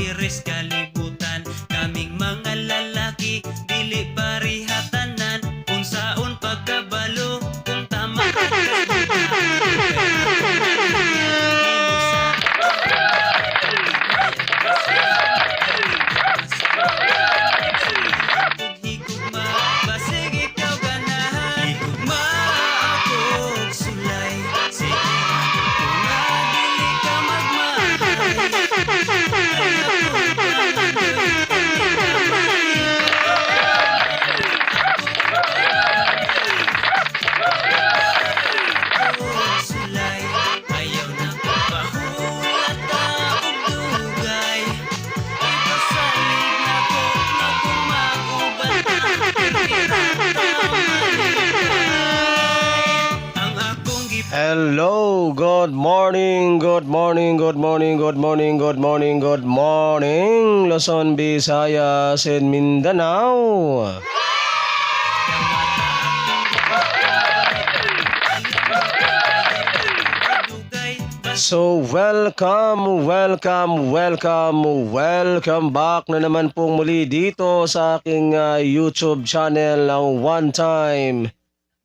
Dires kalibutan, kaming mga lalaki dili parihatanan, unsaon pagkabalo kung tama ka higugma, basig ikaw ganahan. Higugma ako og sulay, sigurado ko nga dili ka sulay, ayaw na ko pahulata og dugay. Ipasalig na ko na kung maguban ang akong Hello, good morning, good morning, good morning, good morning, good morning, good morning, Luzon, Visayas, and Mindanao. So welcome back na naman pong muli dito sa aking YouTube channel ng One Time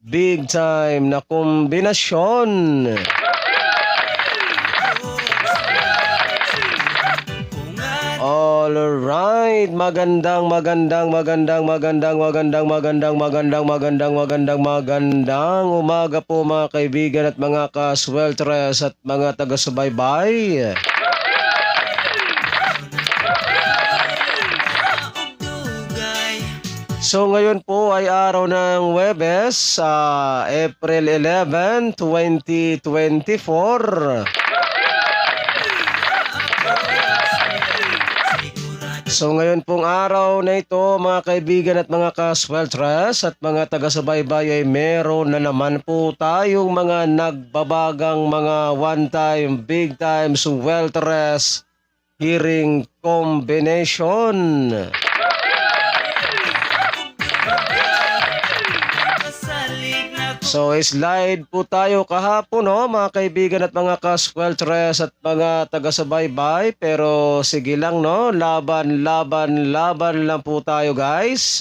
Big Time na kombinasyon. Alright, magandang umaga po mga kaibigan at mga kasweltres at mga taga-subaybay. So ngayon po ay araw ng Huwebes, April 11, 2024. So ngayon pong araw na ito mga kaibigan at mga kasweltres at mga taga-subaybay ay meron na naman po tayong mga nagbabagang mga one time, big time, sweltres hearing combination. So slide po tayo kahapon mga kaibigan at mga kasweltres at mga taga-subaybay, pero sige lang laban lang po tayo guys.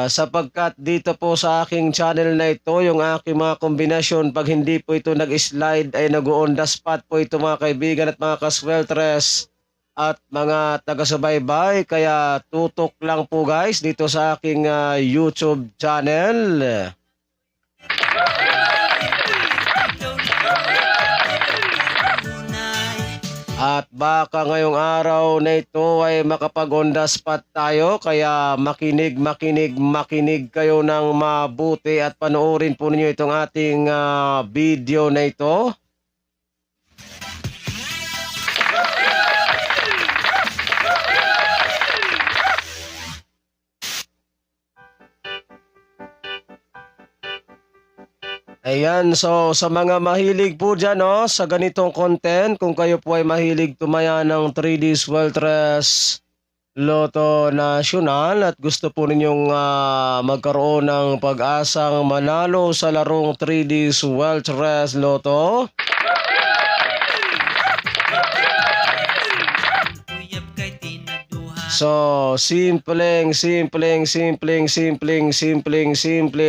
Sapagkat dito po sa aking channel na ito, yung aking mga kombinasyon, pag hindi po ito nag-slide ay nag-on the spot po ito mga kaibigan at mga kasweltres at mga taga-subaybay, kaya tutok lang po guys dito sa aking YouTube channel. At baka ngayong araw na ito ay makapag-on the spot tayo, kaya makinig kayo ng mabuti at panoorin po ninyo itong ating video na ito. Ayan, so sa mga mahilig po dyan sa ganitong content, kung kayo po ay mahilig tumaya ng 3D Sweltres Lotto National at gusto po ninyong magkaroon ng pag-asang manalo sa larong 3D Sweltres Lotto, so simple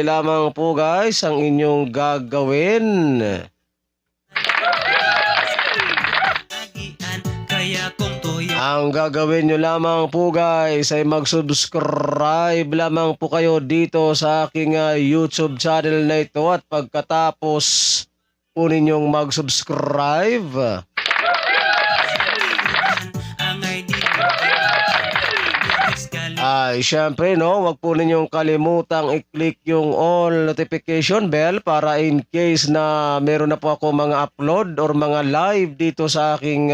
lamang po guys ang inyong gagawin. Ang gagawin nyo lamang po guys ay mag-subscribe lamang po kayo dito sa aking YouTube channel na ito, at pagkatapos po ninyong mag-subscribe syempre wag po ninyong kalimutang i-click yung all notification bell para in case na meron na po ako mga upload or mga live dito sa aking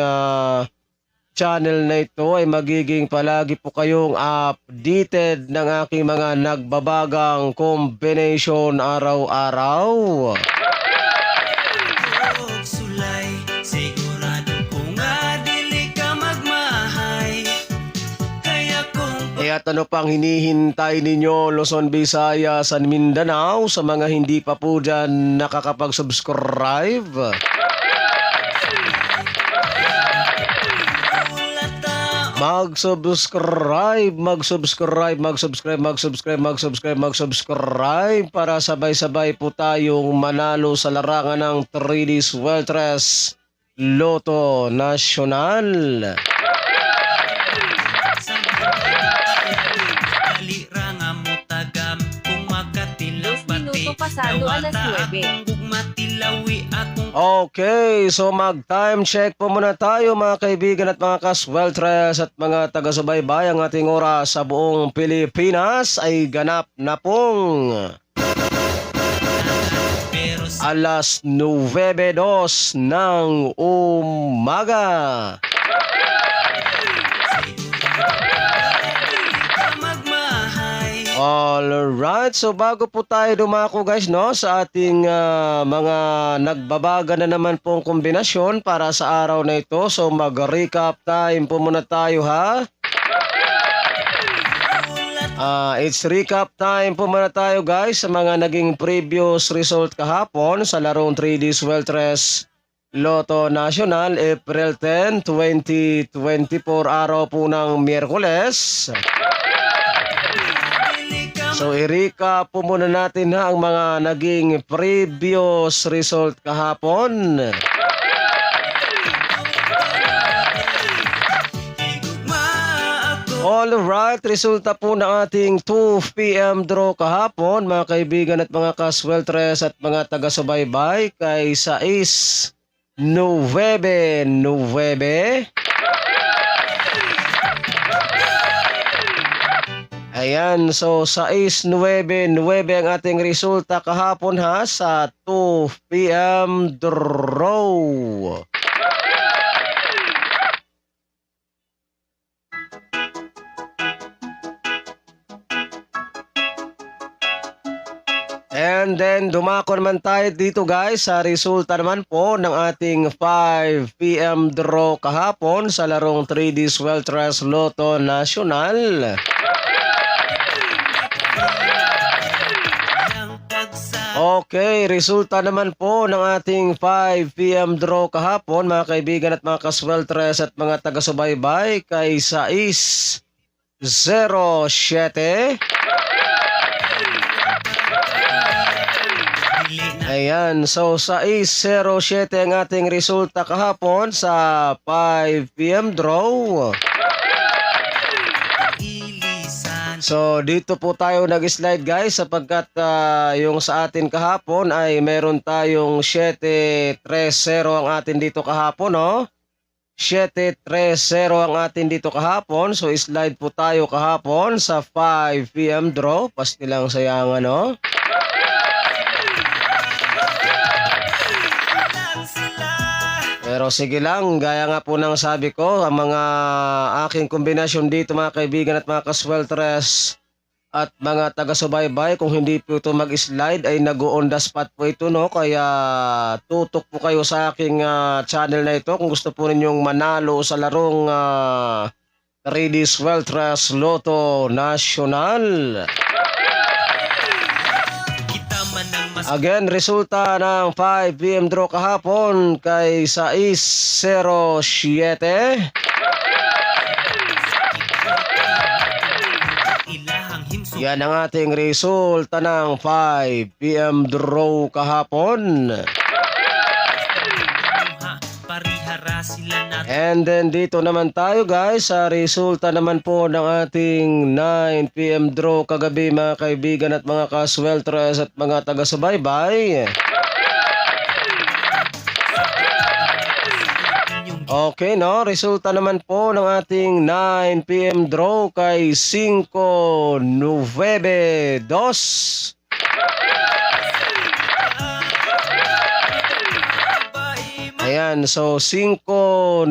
channel na ito ay magiging palagi po kayong updated ng aking mga nagbabagang combination araw-araw. Kaya't ano pang hinihintay ninyo, Luzon, Visayas, and Mindanao, sa mga hindi pa po dyan nakakapag-subscribe? Mag-subscribe para sabay-sabay po tayong manalo sa larangan ng 3D Sweltres Lotto Nacional. Pasado alas 9. Okay, so mag-time check po muna tayo mga kaibigan at mga ka-Sweltres at mga taga-subaybay. Ang ating oras sa buong Pilipinas ay ganap na pong alas 9:02 ng umaga. Alright, so bago po tayo dumako guys, no, sa ating mga nagbabaga na naman pong kombinasyon para sa araw na ito. So mag-recap time po muna tayo ha. It's recap time po muna tayo guys sa mga naging previous result kahapon sa larong 3D Sweltres Lotto Nacional, April 10, 2024, araw po ng Miyerkules. So i-recap po muna natin ha ang mga naging previous result kahapon. Alright, resulta po ng ating 2 PM draw kahapon mga kaibigan at mga ka-Sweltres at mga taga-subaybay kay 6-9-9. Ayan, so 6-9-9 ang ating resulta kahapon ha sa 2 PM draw. And then dumako naman tayo dito guys sa resulta naman po ng ating 5 PM draw kahapon sa larong 3D Sweltres Lotto Nacional. Okay, resulta naman po ng ating 5 PM draw kahapon mga kaibigan at mga ka-Sweltres at mga taga-subaybay kay 6-0-7. Ayan, so 6-0-7 ang ating resulta kahapon sa 5 PM draw. So dito po tayo nag-slide guys sapagkat yung sa atin kahapon ay meron tayong 7-3-0 ang atin dito kahapon, no? 7-3-0 ang atin dito kahapon. So slide po tayo kahapon sa 5 PM draw. Pasti lang sayangan, no? Pero sige lang, gaya nga po ng sabi ko, ang mga aking kombinasyon dito mga kaibigan at mga ka-Sweltres at mga taga-subaybay, kung hindi po ito mag-slide ay nag-on the spot po ito, no? Kaya tutok po kayo sa aking channel na ito kung gusto po ninyong manalo sa larong 3D Sweltres Lotto Nacional. Again, resulta ng 5 PM draw kahapon kay 6-0-7. Yan ang ating resulta ng 5 PM draw kahapon. And then dito naman tayo guys sa resulta naman po ng ating 9 PM draw kagabi mga kaibigan at mga ka-Sweltres at mga taga-subaybay. Okay, no? Resulta naman po ng ating 9 PM draw kay 5-9-2. Ayan, so 5-9-2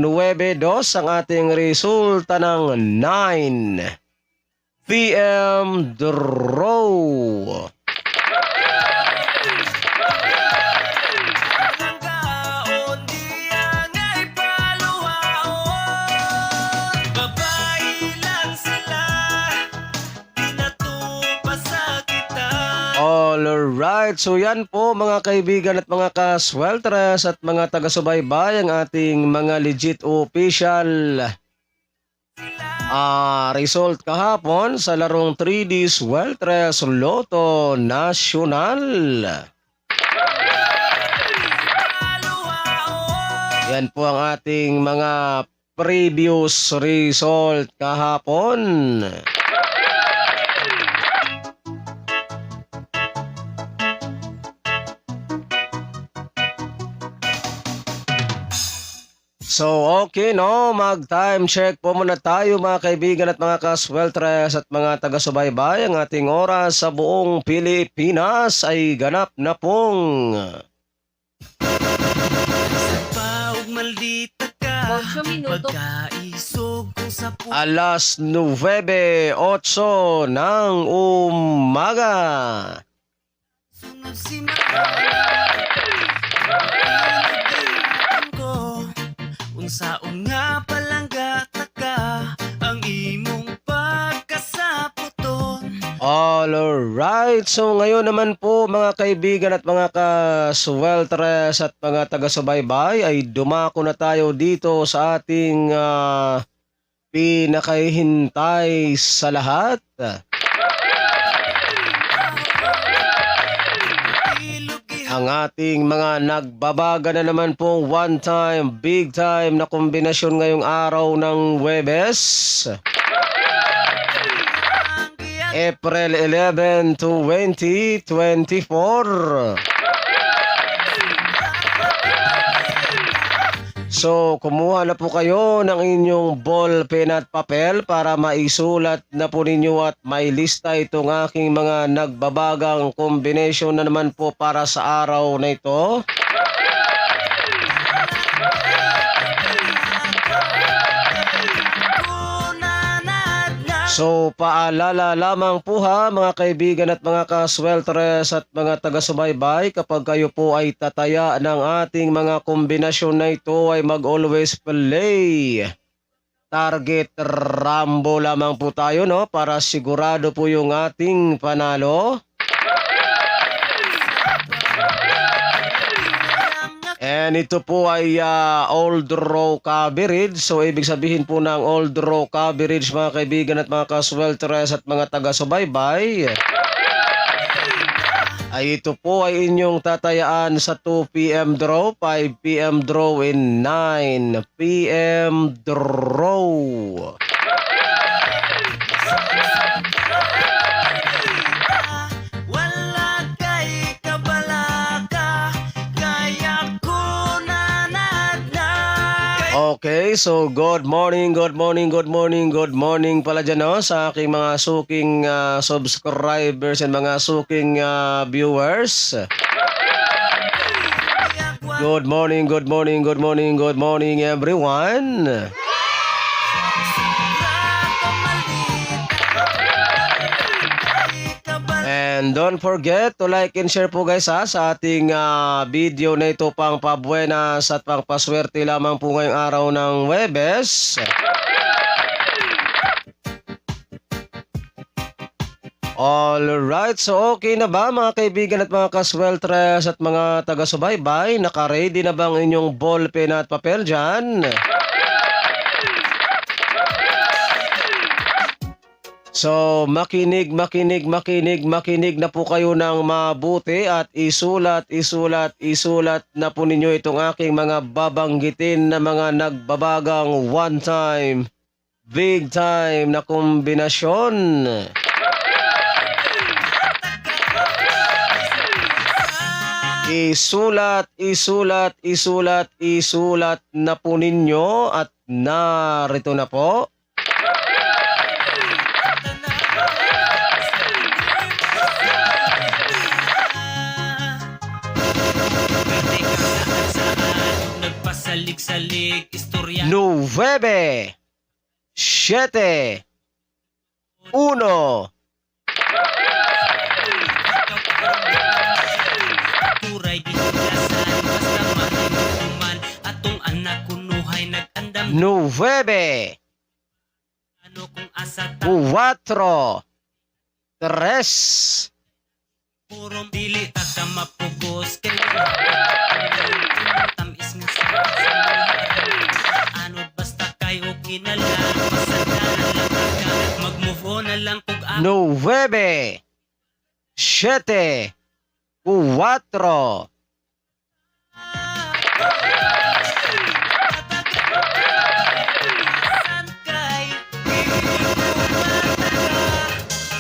ang ating resulta ng 9 PM draw. Alright, so yan po mga kaibigan at mga kasweltres at mga taga-subaybay ang ating mga legit official result kahapon sa larong 3D Sweltres Lotto National. Yan po ang ating mga previous result kahapon. So okay no, mag-time check po muna tayo mga kaibigan at mga kasweltres at mga taga-subaybay. Ang ating oras sa buong Pilipinas ay ganap na pong Paug maldita ka 8 minuto. Pagkaisog kung sa alas 9:08 ng umaga. puso si ko unsaon nga palangga ka ang imong pagkasaputon. Alright, so ngayon naman po mga kaibigan at mga kasweltres at mga taga-subaybay ay dumako na tayo dito sa ating pinakahihintay sa lahat. Ang ating mga nagbabaga na naman pong one time, big time na kombinasyon ngayong araw ng Huwebes. April 11, 2024. So, kumuha na po kayo ng inyong ball pen at papel para maisulat na po ninyo at mailista itong aking mga nagbabagang combination na naman po para sa araw na ito. So, paalala lamang po ha mga kaibigan at mga kasweltres at mga taga-subaybay, kapag kayo po ay tataya ng ating mga kombinasyon na ito ay mag-always play target rambo lamang po tayo no para sigurado po yung ating panalo. And ito po ay old row coverage. So ibig sabihin po ng old row coverage mga kaibigan at mga kasweltres at mga taga-subaybay ay ito po ay inyong tatayaan sa 2 PM draw, 5 PM draw, and 9 PM draw. Okay, so good morning pala dyan no, sa aking mga suking subscribers and mga suking viewers. Good morning everyone. And don't forget to like and share po guys ha, sa ating video na ito, pang pabuenas at pang paswerte lamang po ngayong araw ng Huwebes. Alright, so okay na ba mga kaibigan at mga kasweltres at mga taga-subaybay? Naka-ready na bang inyong ball pen at papel dyan? So, makinig na po kayo ng mabuti at isulat na po ninyo itong aking mga babanggitin na mga nagbabagang one time, big time na kombinasyon. Isulat na po ninyo at narito na po. Nagpasalig-salig istorya 9, 7, 1. Turay gitulasan basta mahinuman atong anak kunuhay nag-andam 9, ano kung asa 4, 3, Puro dili ta ka mapugos kay wala tamis nga sa anod basta kay okay na lang pasadalan lang ka mag-move on na lang kung 9, 7, 4,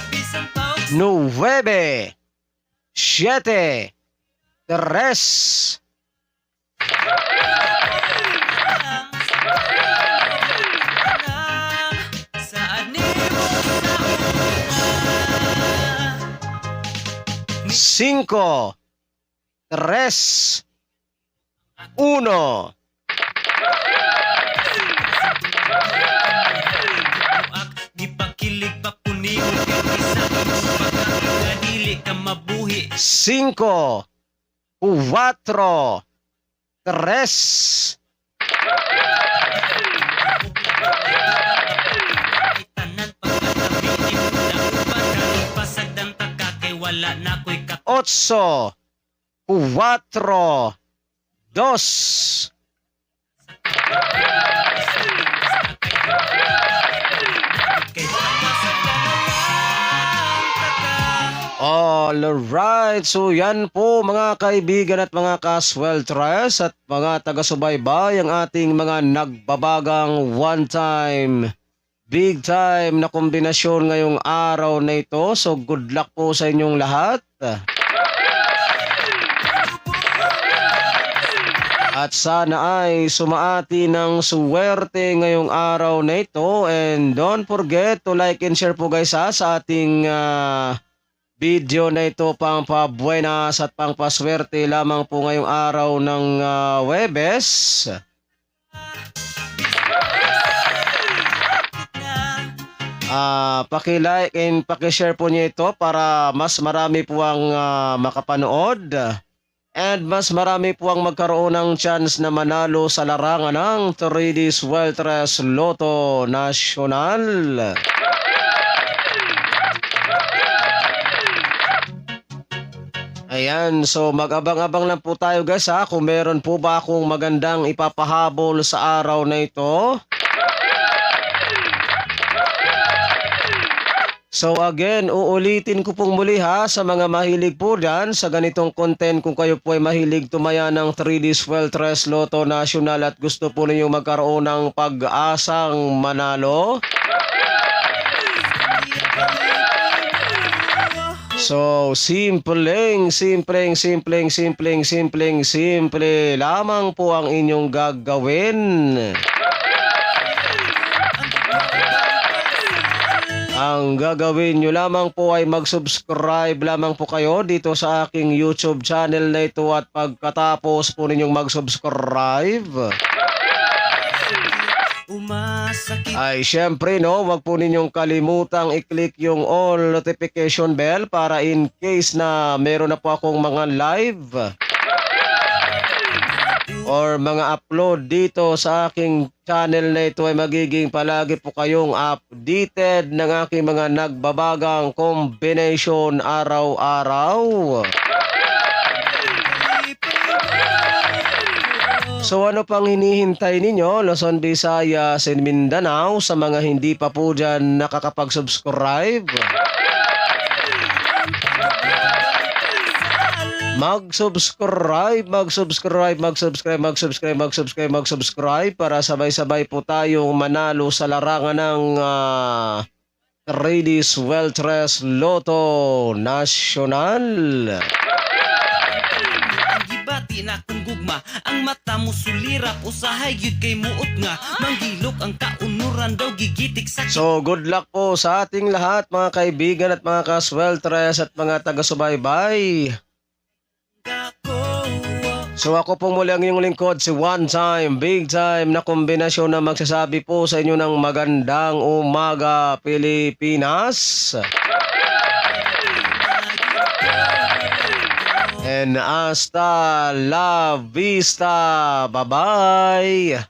bisan pa og 9, 7, 3, saan ni mo sa 5, 3, 1. gipakilig pa kunimo kay isa pagka dili ka mabuhi 5, 4, 3, ay tanan pagkatabi ni mo dapat karon pasagdang taka kay wala na ko'y 8, 4, 2. Alright, so yan po mga kaibigan at mga kasweltres at mga taga-subaybay ang ating mga nagbabagang one time, big time na kombinasyon ngayong araw na ito. So good luck po sa inyong lahat. At sana ay sumaati ng suwerte ngayong araw na ito. And don't forget to like and share po guys sa ating video na ito, pang pabuenas at pang paswerte lamang po ngayong araw ng Huwebes. Paki-like and paki-share po niyo ito para mas marami po ang makapanood. And mas marami po ang magkaroon ng chance na manalo sa larangan ng 3D Sweltres Lotto Nacional. Ayan, so mag-abang-abang lang po tayo guys ha, kung meron po ba akong magandang ipapahabol sa araw na ito. So again, uulitin ko pong muli ha sa mga mahilig po dyan sa ganitong content. Kung kayo po ay mahilig tumaya ng 3D Sweltres Lotto Nacional at gusto po ninyo magkaroon ng pag-asang manalo. So, simple lamang po ang inyong gagawin. Ang gagawin nyo lamang po ay mag-subscribe lamang po kayo dito sa aking YouTube channel na ito at pagkatapos po ninyong mag-subscribe ay syempre no, wag po ninyong kalimutang i-click yung all notification bell para in case na meron na po akong mga live or mga upload dito sa aking channel na ito ay magiging palagi po kayong updated ng aking mga nagbabagang combination araw-araw. So ano pang hinihintay ninyo, Luzon, Visayas, and Mindanao, sa mga hindi pa po dyan nakakapag-subscribe? Mag-subscribe para sabay-sabay po tayong manalo sa larangan ng 3D Sweltres Lotto Nacional. Gibati na kung gugma ang mata mo sulirap usahay gyud kay muot nga manghilok ang kaunuran daw gigitik sa So good luck po sa ating lahat mga kaibigan at mga kasweltres at mga taga-subaybay. So ako po muli ang inyong lingkod, si one time, big time na kombinasyon na magsasabi po sa inyo ng magandang umaga Pilipinas. And hasta la vista. Bye-bye.